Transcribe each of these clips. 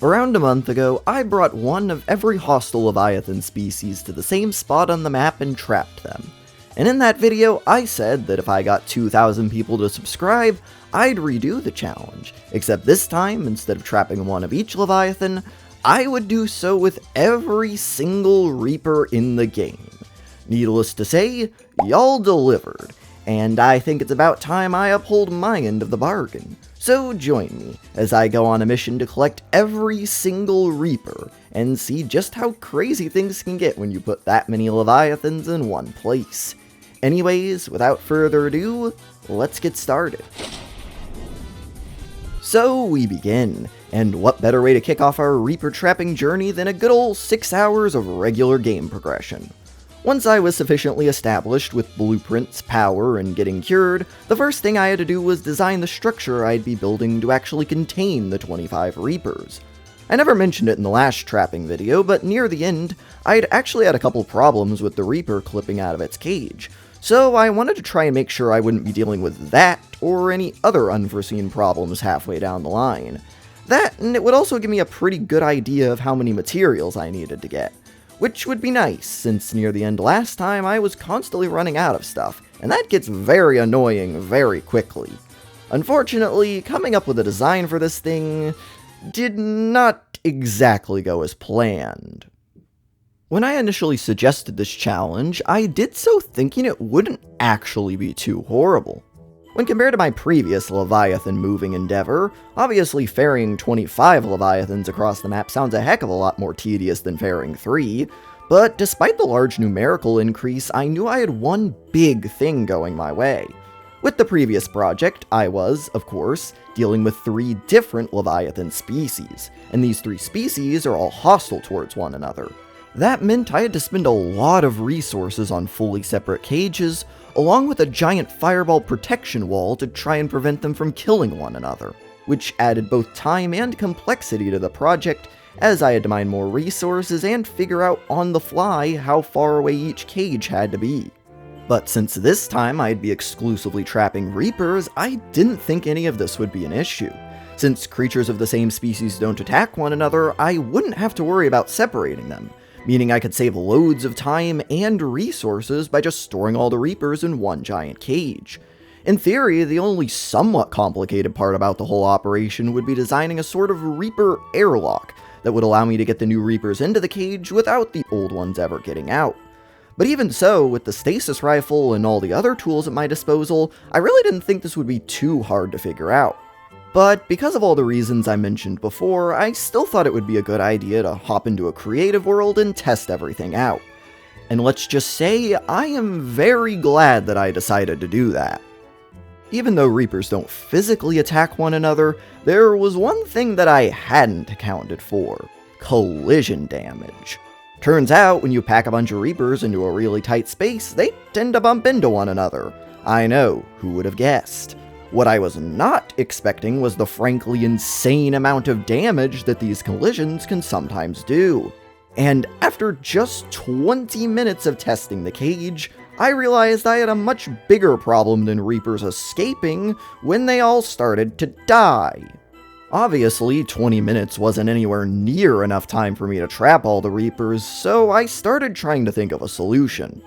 Around a month ago, I brought one of every hostile Leviathan species to the same spot on the map and trapped them. And in that video, I said that if I got 2,000 people to subscribe, I'd redo the challenge, except this time, instead of trapping one of each Leviathan, I would do so with every single Reaper in the game. Needless to say, y'all delivered, and I think it's about time I uphold my end of the bargain. So join me as I go on a mission to collect every single Reaper and see just how crazy things can get when you put that many Leviathans in one place. Anyways, without further ado, let's get started. So we begin, and what better way to kick off our Reaper trapping journey than a good old 6 hours of regular game progression. Once I was sufficiently established with blueprints, power, and getting cured, the first thing I had to do was design the structure I'd be building to actually contain the 25 Reapers. I never mentioned it in the last trapping video, but near the end, I'd actually had a couple problems with the Reaper clipping out of its cage, so I wanted to try and make sure I wouldn't be dealing with that or any other unforeseen problems halfway down the line. That, and it would also give me a pretty good idea of how many materials I needed to get. Which would be nice, since near the end last time I was constantly running out of stuff, and that gets very annoying very quickly. Unfortunately, coming up with a design for this thing did not exactly go as planned. When I initially suggested this challenge, I did so thinking it wouldn't actually be too horrible. When compared to my previous Leviathan moving endeavor, obviously ferrying 25 Leviathans across the map sounds a heck of a lot more tedious than ferrying 3, but despite the large numerical increase, I knew I had one big thing going my way. With the previous project, I was, of course, dealing with 3 different Leviathan species, and these 3 species are all hostile towards one another. That meant I had to spend a lot of resources on fully separate cages, along with a giant fireball protection wall to try and prevent them from killing one another, which added both time and complexity to the project, as I had to mine more resources and figure out on the fly how far away each cage had to be. But since this time I'd be exclusively trapping Reapers, I didn't think any of this would be an issue. Since creatures of the same species don't attack one another, I wouldn't have to worry about separating them, meaning I could save loads of time and resources by just storing all the Reapers in one giant cage. In theory, the only somewhat complicated part about the whole operation would be designing a sort of Reaper airlock that would allow me to get the new Reapers into the cage without the old ones ever getting out. But even so, with the stasis rifle and all the other tools at my disposal, I really didn't think this would be too hard to figure out. But because of all the reasons I mentioned before, I still thought it would be a good idea to hop into a creative world and test everything out. And let's just say, I am very glad that I decided to do that. Even though Reapers don't physically attack one another, there was one thing that I hadn't accounted for: collision damage. Turns out, when you pack a bunch of Reapers into a really tight space, they tend to bump into one another. I know, who would have guessed? What I was not expecting was the frankly insane amount of damage that these collisions can sometimes do. And after just 20 minutes of testing the cage, I realized I had a much bigger problem than Reapers escaping when they all started to die. Obviously, 20 minutes wasn't anywhere near enough time for me to trap all the Reapers, so I started trying to think of a solution.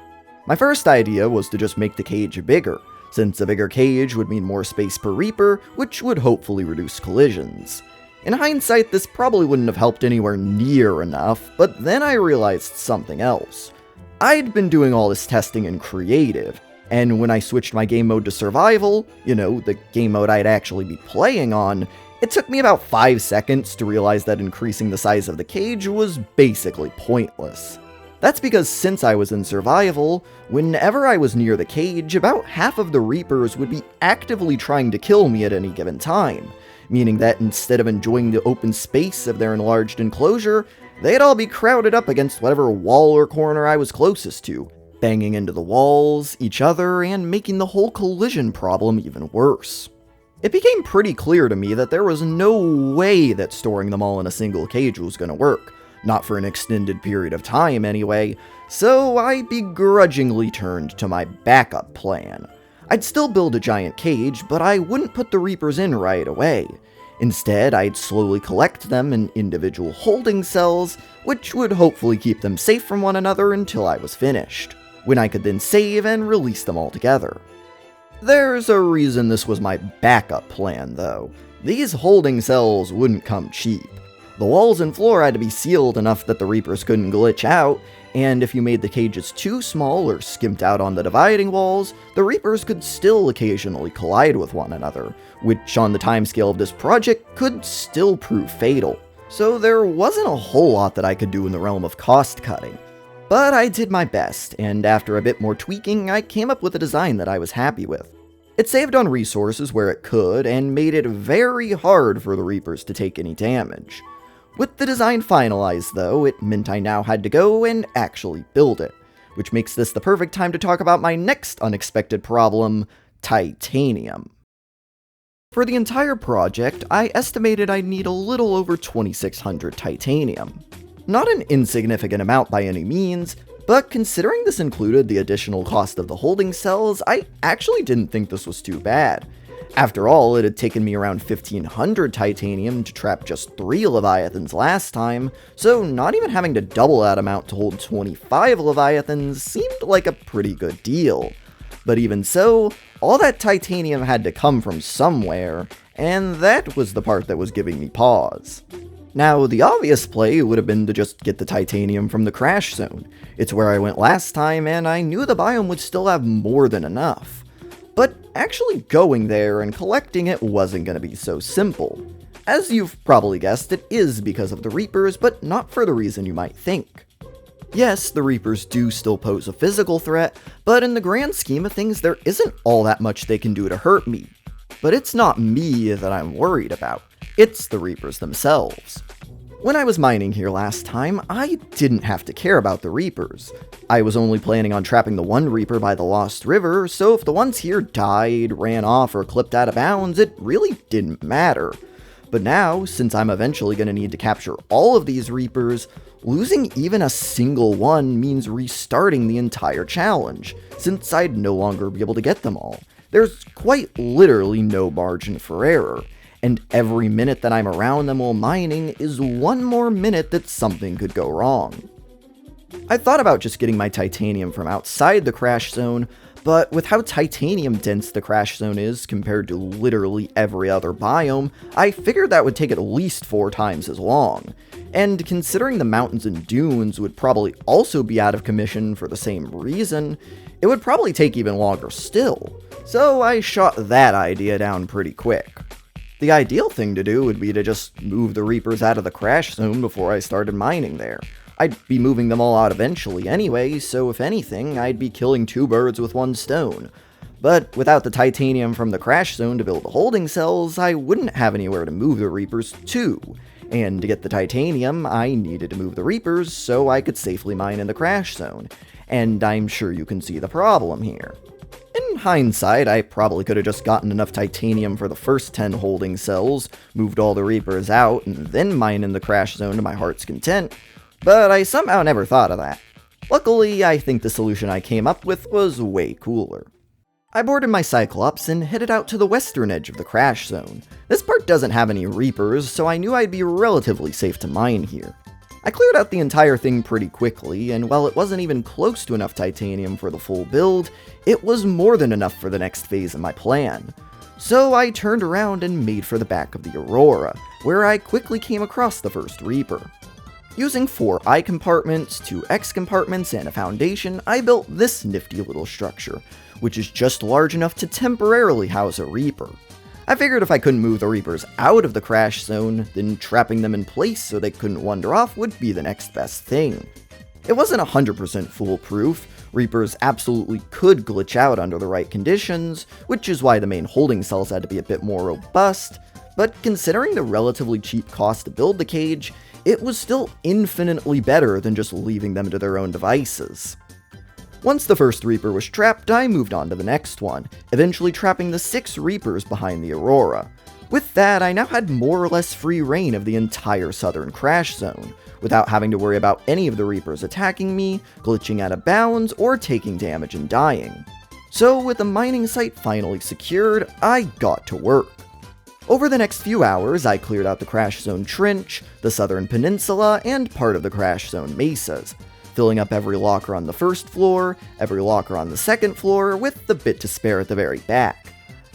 My first idea was to just make the cage bigger, since a bigger cage would mean more space per Reaper, which would hopefully reduce collisions. In hindsight, this probably wouldn't have helped anywhere near enough, but then I realized something else. I'd been doing all this testing in creative, and when I switched my game mode to survival, the game mode I'd actually be playing on, it took me about 5 seconds to realize that increasing the size of the cage was basically pointless. That's because since I was in survival, whenever I was near the cage, about half of the Reapers would be actively trying to kill me at any given time, meaning that instead of enjoying the open space of their enlarged enclosure, they'd all be crowded up against whatever wall or corner I was closest to, banging into the walls, each other, and making the whole collision problem even worse. It became pretty clear to me that there was no way that storing them all in a single cage was going to work. Not for an extended period of time anyway, so I begrudgingly turned to my backup plan. I'd still build a giant cage, but I wouldn't put the Reapers in right away. Instead, I'd slowly collect them in individual holding cells, which would hopefully keep them safe from one another until I was finished, when I could then save and release them all together. There's a reason this was my backup plan, though. These holding cells wouldn't come cheap. The walls and floor had to be sealed enough that the Reapers couldn't glitch out, and if you made the cages too small or skimped out on the dividing walls, the Reapers could still occasionally collide with one another, which on the timescale of this project could still prove fatal. So there wasn't a whole lot that I could do in the realm of cost cutting. But I did my best, and after a bit more tweaking, I came up with a design that I was happy with. It saved on resources where it could, and made it very hard for the Reapers to take any damage. With the design finalized, though, it meant I now had to go and actually build it, which makes this the perfect time to talk about my next unexpected problem, titanium. For the entire project, I estimated I'd need a little over 2,600 titanium. Not an insignificant amount by any means, but considering this included the additional cost of the holding cells, I actually didn't think this was too bad. After all, it had taken me around 1,500 titanium to trap just 3 Leviathans last time, so not even having to double that amount to hold 25 Leviathans seemed like a pretty good deal. But even so, all that titanium had to come from somewhere, and that was the part that was giving me pause. Now, the obvious play would have been to just get the titanium from the crash zone. It's where I went last time, and I knew the biome would still have more than enough. But actually going there and collecting it wasn't going to be so simple. As you've probably guessed, it is because of the Reapers, but not for the reason you might think. Yes, the Reapers do still pose a physical threat, but in the grand scheme of things, there isn't all that much they can do to hurt me. But it's not me that I'm worried about, it's the Reapers themselves. When I was mining here last time, I didn't have to care about the Reapers. I was only planning on trapping the one Reaper by the Lost River, so if the ones here died, ran off, or clipped out of bounds, it really didn't matter. But now, since I'm eventually going to need to capture all of these Reapers, losing even a single one means restarting the entire challenge, since I'd no longer be able to get them all. There's quite literally no margin for error. And every minute that I'm around them while mining is one more minute that something could go wrong. I thought about just getting my titanium from outside the crash zone, but with how titanium dense the crash zone is compared to literally every other biome, I figured that would take at least 4 times as long. And considering the mountains and dunes would probably also be out of commission for the same reason, it would probably take even longer still. So I shot that idea down pretty quick. The ideal thing to do would be to just move the Reapers out of the crash zone before I started mining there. I'd be moving them all out eventually anyway, so if anything, I'd be killing 2 birds with 1 stone. But without the titanium from the crash zone to build the holding cells, I wouldn't have anywhere to move the Reapers to. And to get the titanium, I needed to move the Reapers so I could safely mine in the crash zone. And I'm sure you can see the problem here. In hindsight, I probably could have just gotten enough titanium for the first 10 holding cells, moved all the Reapers out, and then mine in the crash zone to my heart's content, but I somehow never thought of that. Luckily, I think the solution I came up with was way cooler. I boarded my Cyclops and headed out to the western edge of the crash zone. This part doesn't have any Reapers, so I knew I'd be relatively safe to mine here. I cleared out the entire thing pretty quickly, and while it wasn't even close to enough titanium for the full build, it was more than enough for the next phase of my plan. So I turned around and made for the back of the Aurora, where I quickly came across the first Reaper. Using 4 I compartments, 2 X compartments, and a foundation, I built this nifty little structure, which is just large enough to temporarily house a Reaper. I figured if I couldn't move the Reapers out of the crash zone, then trapping them in place so they couldn't wander off would be the next best thing. It wasn't 100% foolproof. Reapers absolutely could glitch out under the right conditions, which is why the main holding cells had to be a bit more robust, but considering the relatively cheap cost to build the cage, it was still infinitely better than just leaving them to their own devices. Once the first Reaper was trapped, I moved on to the next one, eventually trapping the 6 Reapers behind the Aurora. With that, I now had more or less free reign of the entire southern crash zone, without having to worry about any of the Reapers attacking me, glitching out of bounds, or taking damage and dying. So with the mining site finally secured, I got to work. Over the next few hours, I cleared out the Crash Zone Trench, the Southern Peninsula, and part of the Crash Zone Mesas, filling up every locker on the first floor, every locker on the second floor, with the bit to spare at the very back.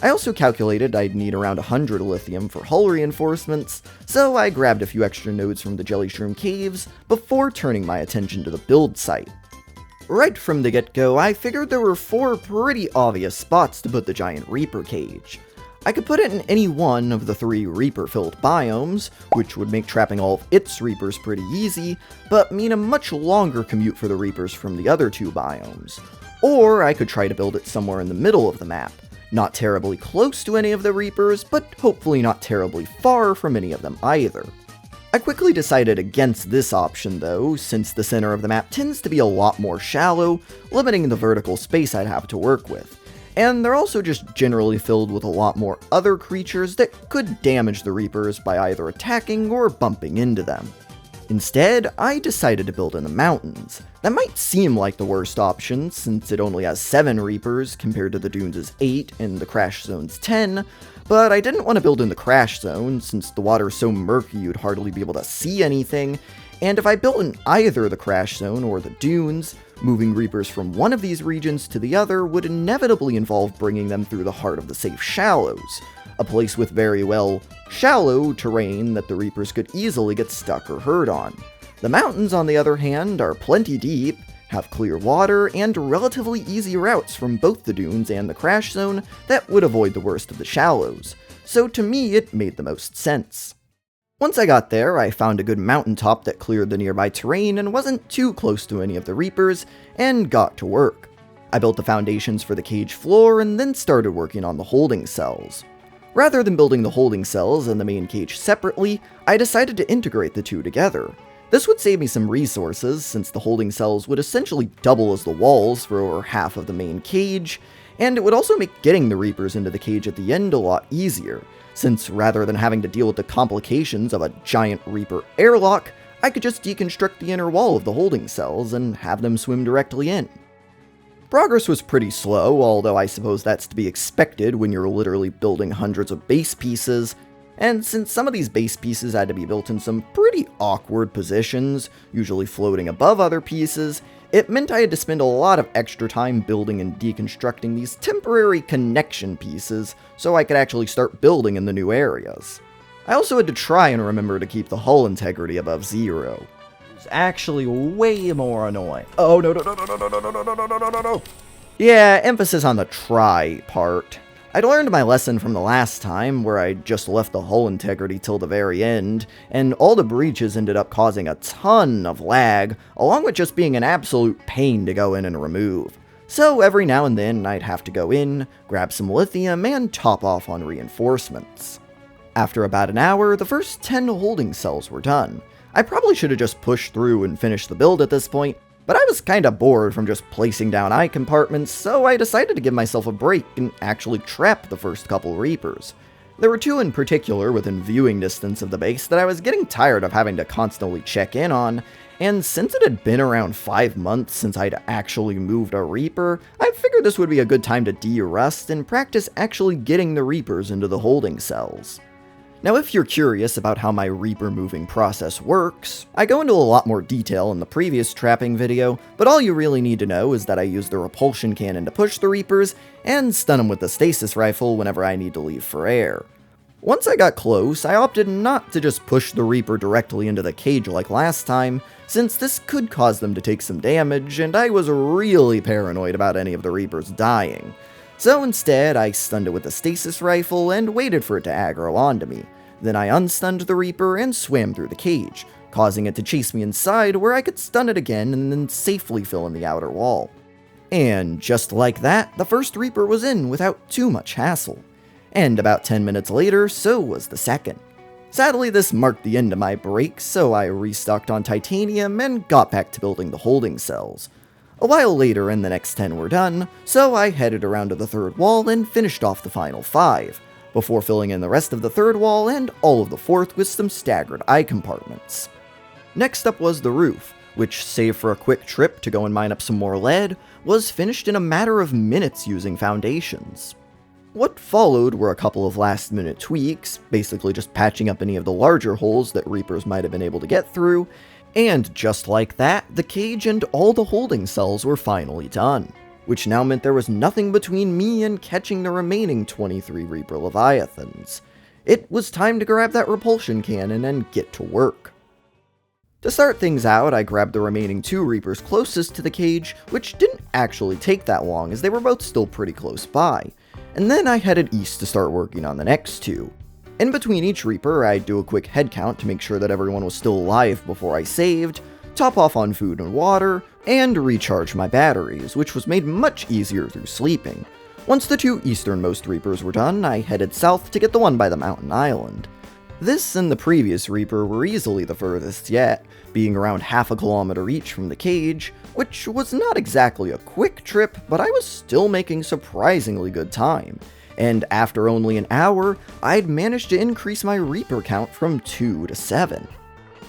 I also calculated I'd need around 100 lithium for hull reinforcements, so I grabbed a few extra nodes from the Jelly Shroom Caves before turning my attention to the build site. Right from the get-go, I figured there were 4 pretty obvious spots to put the giant Reaper cage. I could put it in any one of the 3 Reaper-filled biomes, which would make trapping all of its Reapers pretty easy, but mean a much longer commute for the Reapers from the other 2 biomes. Or I could try to build it somewhere in the middle of the map. Not terribly close to any of the Reapers, but hopefully not terribly far from any of them either. I quickly decided against this option though, since the center of the map tends to be a lot more shallow, limiting the vertical space I'd have to work with. And they're also just generally filled with a lot more other creatures that could damage the Reapers by either attacking or bumping into them. Instead, I decided to build in the mountains. That might seem like the worst option, since it only has 7 Reapers compared to the Dunes' 8 and the Crash Zone's 10, but I didn't want to build in the Crash Zone, since the water's so murky you'd hardly be able to see anything, and if I built in either the Crash Zone or the Dunes, moving Reapers from one of these regions to the other would inevitably involve bringing them through the heart of the Safe Shallows, a place with very, well, shallow terrain that the Reapers could easily get stuck or hurt on. The mountains, on the other hand, are plenty deep, have clear water, and relatively easy routes from both the Dunes and the Crash Zone that would avoid the worst of the shallows, so to me it made the most sense. Once I got there, I found a good mountaintop that cleared the nearby terrain and wasn't too close to any of the Reapers, and got to work. I built the foundations for the cage floor and then started working on the holding cells. Rather than building the holding cells and the main cage separately, I decided to integrate the 2 together. This would save me some resources, since the holding cells would essentially double as the walls for over half of the main cage, and it would also make getting the Reapers into the cage at the end a lot easier, since rather than having to deal with the complications of a giant Reaper airlock, I could just deconstruct the inner wall of the holding cells and have them swim directly in. Progress was pretty slow, although I suppose that's to be expected when you're literally building hundreds of base pieces, and since some of these base pieces had to be built in some pretty awkward positions, usually floating above other pieces, it meant I had to spend a lot of extra time building and deconstructing these temporary connection pieces so I could actually start building in the new areas. I also had to try and remember to keep the hull integrity above 0. Actually way more annoying. Oh, no. Yeah, emphasis on the try part. I'd learned my lesson from the last time, where I just left the hull integrity till the very end, and all the breaches ended up causing a ton of lag, along with just being an absolute pain to go in and remove. So every now and then I'd have to go in, grab some lithium, and top off on reinforcements. After about an hour, the first 10 holding cells were done. I probably should have just pushed through and finished the build at this point, but I was kinda bored from just placing down eye compartments, so I decided to give myself a break and actually trap the first couple Reapers. There were 2 in particular within viewing distance of the base that I was getting tired of having to constantly check in on, and since it had been around 5 months since I'd actually moved a Reaper, I figured this would be a good time to de-rust and practice actually getting the Reapers into the holding cells. Now, if you're curious about how my Reaper moving process works, I go into a lot more detail in the previous trapping video, but all you really need to know is that I use the repulsion cannon to push the Reapers, and stun them with the stasis rifle whenever I need to leave for air. Once I got close, I opted not to just push the Reaper directly into the cage like last time, since this could cause them to take some damage, and I was really paranoid about any of the Reapers dying. So instead, I stunned it with the stasis rifle and waited for it to aggro onto me. Then I unstunned the Reaper and swam through the cage, causing it to chase me inside where I could stun it again and then safely fill in the outer wall. And just like that, the first Reaper was in without too much hassle. And about 10 minutes later, so was the second. Sadly, this marked the end of my break, so I restocked on titanium and got back to building the holding cells. A while later, and the next 10 were done, so I headed around to the third wall and finished off the final 5, before filling in the rest of the third wall and all of the fourth with some staggered eye compartments. Next up was the roof, which, save for a quick trip to go and mine up some more lead, was finished in a matter of minutes using foundations. What followed were a couple of last-minute tweaks, basically just patching up any of the larger holes that Reapers might have been able to get through, and just like that, the cage and all the holding cells were finally done, which now meant there was nothing between me and catching the remaining 23 Reaper Leviathans. It was time to grab that repulsion cannon and get to work. To start things out, I grabbed the remaining 2 Reapers closest to the cage, which didn't actually take that long as they were both still pretty close by, and then I headed east to start working on the next 2. In between each Reaper, I'd do a quick head count to make sure that everyone was still alive before I saved, top off on food and water, and recharge my batteries, which was made much easier through sleeping. Once the 2 easternmost Reapers were done, I headed south to get the one by the mountain island. This and the previous Reaper were easily the furthest yet, being around half a kilometer each from the cage, which was not exactly a quick trip, but I was still making surprisingly good time. And after only an hour, I'd managed to increase my Reaper count from 2 to 7.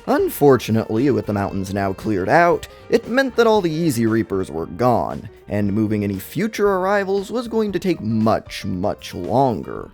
Unfortunately, with the mountains now cleared out, it meant that all the easy Reapers were gone, and moving any future arrivals was going to take much longer.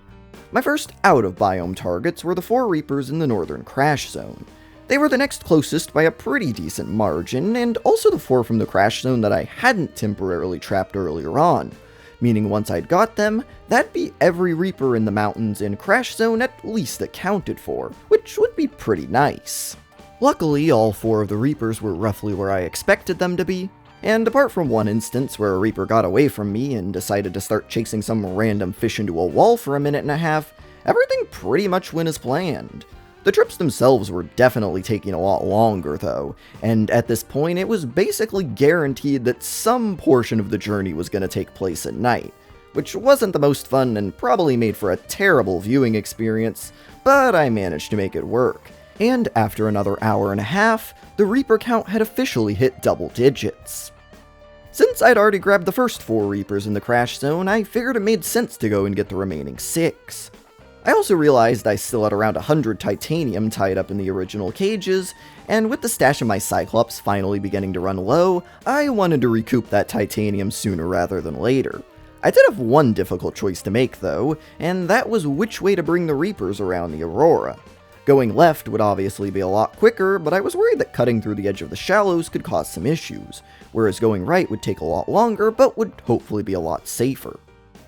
My first out-of-biome targets were the 4 Reapers in the northern crash zone. They were the next closest by a pretty decent margin, and also the 4 from the crash zone that I hadn't temporarily trapped earlier on, meaning once I'd got them, that'd be every Reaper in the mountains and crash zone at least accounted for, which would be pretty nice. Luckily, all 4 of the Reapers were roughly where I expected them to be, and apart from one instance where a Reaper got away from me and decided to start chasing some random fish into a wall for a minute and a half, everything pretty much went as planned. The trips themselves were definitely taking a lot longer though, and at this point it was basically guaranteed that some portion of the journey was going to take place at night, which wasn't the most fun and probably made for a terrible viewing experience, but I managed to make it work. And after another hour and a half, the Reaper count had officially hit double digits. Since I'd already grabbed the first 4 Reapers in the crash zone, I figured it made sense to go and get the remaining 6. I also realized I still had around 100 titanium tied up in the original cages, and with the stash of my Cyclops finally beginning to run low, I wanted to recoup that titanium sooner rather than later. I did have one difficult choice to make though, and that was which way to bring the Reapers around the Aurora. Going left would obviously be a lot quicker, but I was worried that cutting through the edge of the shallows could cause some issues, whereas going right would take a lot longer, but would hopefully be a lot safer.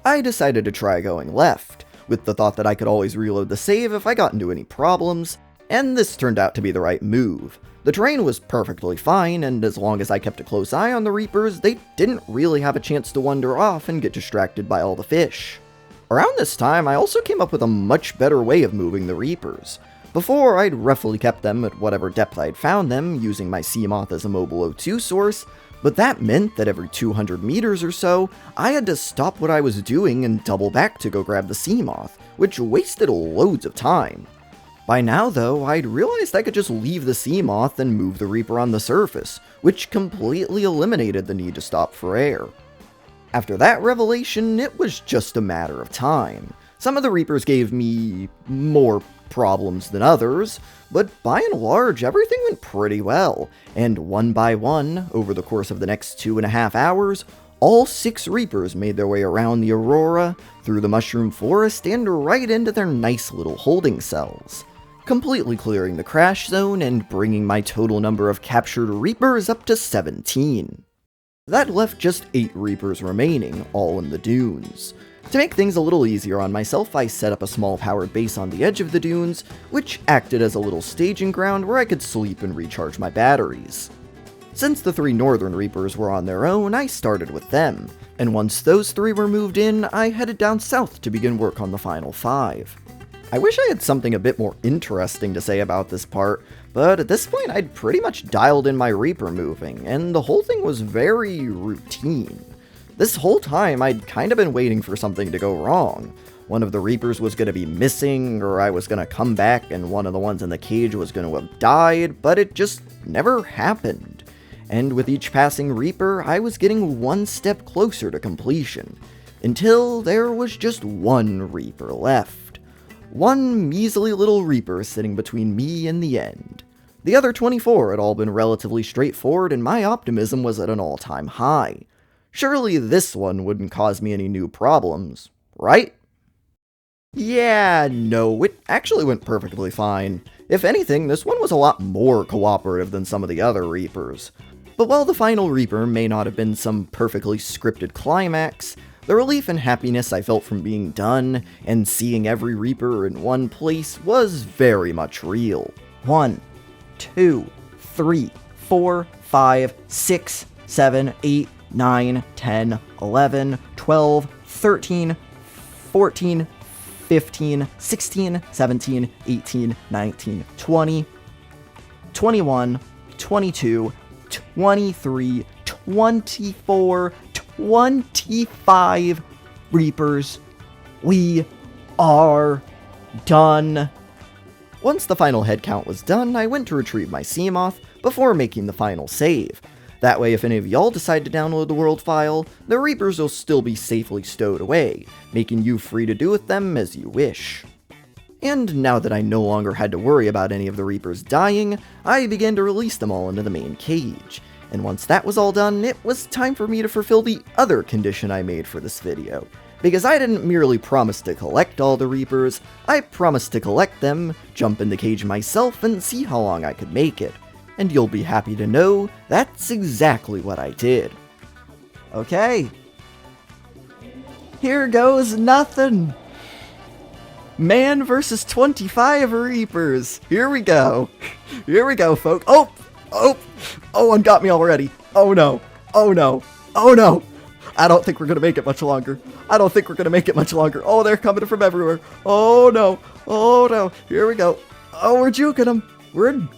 I decided to try going left, with the thought that I could always reload the save if I got into any problems, and this turned out to be the right move. The terrain was perfectly fine, and as long as I kept a close eye on the Reapers, they didn't really have a chance to wander off and get distracted by all the fish. Around this time, I also came up with a much better way of moving the Reapers. Before, I'd roughly kept them at whatever depth I'd found them, using my Seamoth as a mobile O2 source, but that meant that every 200 meters or so, I had to stop what I was doing and double back to go grab the Seamoth, which wasted loads of time. By now though, I'd realized I could just leave the Seamoth and move the Reaper on the surface, which completely eliminated the need to stop for air. After that revelation, it was just a matter of time. Some of the Reapers gave me more problems than others, but by and large everything went pretty well, and one by one, over the course of the next 2.5 hours, all 6 Reapers made their way around the Aurora, through the Mushroom Forest, and right into their nice little holding cells, completely clearing the crash zone and bringing my total number of captured Reapers up to 17. That left just 8 Reapers remaining, all in the dunes. To make things a little easier on myself, I set up a small powered base on the edge of the dunes, which acted as a little staging ground where I could sleep and recharge my batteries. Since the 3 northern Reapers were on their own, I started with them, and once those 3 were moved in, I headed down south to begin work on the final 5. I wish I had something a bit more interesting to say about this part, but at this point I'd pretty much dialed in my Reaper moving, and the whole thing was very routine. This whole time, I'd kind of been waiting for something to go wrong. One of the Reapers was going to be missing, or I was going to come back and one of the ones in the cage was going to have died, but it just never happened. And with each passing Reaper, I was getting one step closer to completion, until there was just one Reaper left. One measly little Reaper sitting between me and the end. The other 24 had all been relatively straightforward, and my optimism was at an all-time high. Surely this one wouldn't cause me any new problems, right? Yeah, no, it actually went perfectly fine. If anything, this one was a lot more cooperative than some of the other Reapers. But while the final Reaper may not have been some perfectly scripted climax, the relief and happiness I felt from being done and seeing every Reaper in one place was very much real. 1, 2, 3, 4, 5, 6, 7, 8, 9, 10, 11, 12, 13, 14, 15, 16, 17, 18, 19, 20, 21, 22, 23, 24, 25 Reapers. We are done. Once the final head count was done, I went to retrieve my Seamoth before making the final save. That way, if any of y'all decide to download the world file, the Reapers will still be safely stowed away, making you free to do with them as you wish. And now that I no longer had to worry about any of the Reapers dying, I began to release them all into the main cage. And once that was all done, it was time for me to fulfill the other condition I made for this video. Because I didn't merely promise to collect all the Reapers, I promised to collect them, jump in the cage myself, and see how long I could make it. And you'll be happy to know that's exactly what I did. Okay. Here goes nothing. Man versus 25 Reapers. Here we go. Here we go, folks. Oh, one got me already. Oh no. Oh no. Oh no. I don't think we're gonna make it much longer. I don't think we're gonna make it much longer. Oh, they're coming from everywhere. Oh no. Oh no. Here we go. Oh, we're juking them.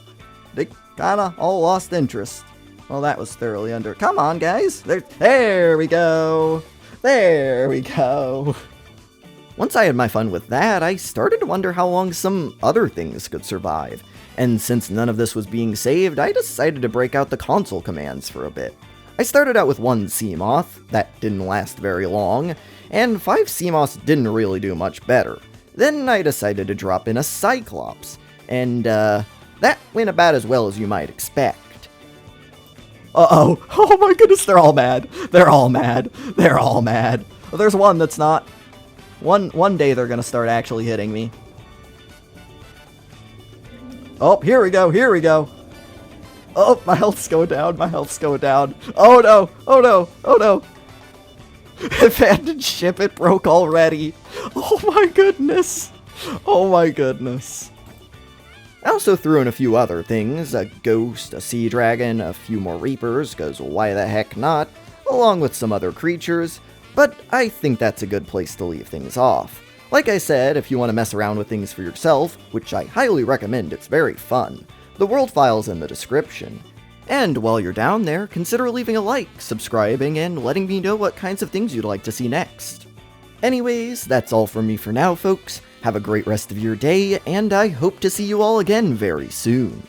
They kinda all lost interest. Well, that was thoroughly under. Come on, guys. There we go. There we go. Once I had my fun with that, I started to wonder how long some other things could survive. And since none of this was being saved, I decided to break out the console commands for a bit. I started out with 1 Seamoth, that didn't last very long, and 5 Seamoths didn't really do much better. Then I decided to drop in a Cyclops, and that went about as well as you might expect. Uh-oh. Oh my goodness, they're all mad. They're all mad. They're all mad. There's one that's not. One day they're gonna start actually hitting me. Oh, here we go, here we go. Oh, my health's going down, my health's going down. Oh no, oh no, oh no. Abandoned ship, it broke already. Oh my goodness. Oh my goodness. I also threw in a few other things, a ghost, a sea dragon, a few more Reapers, cause why the heck not, along with some other creatures, but I think that's a good place to leave things off. Like I said, if you want to mess around with things for yourself, which I highly recommend, it's very fun, the world file's in the description. And while you're down there, consider leaving a like, subscribing, and letting me know what kinds of things you'd like to see next. Anyways, that's all from me for now, folks. Have a great rest of your day, and I hope to see you all again very soon.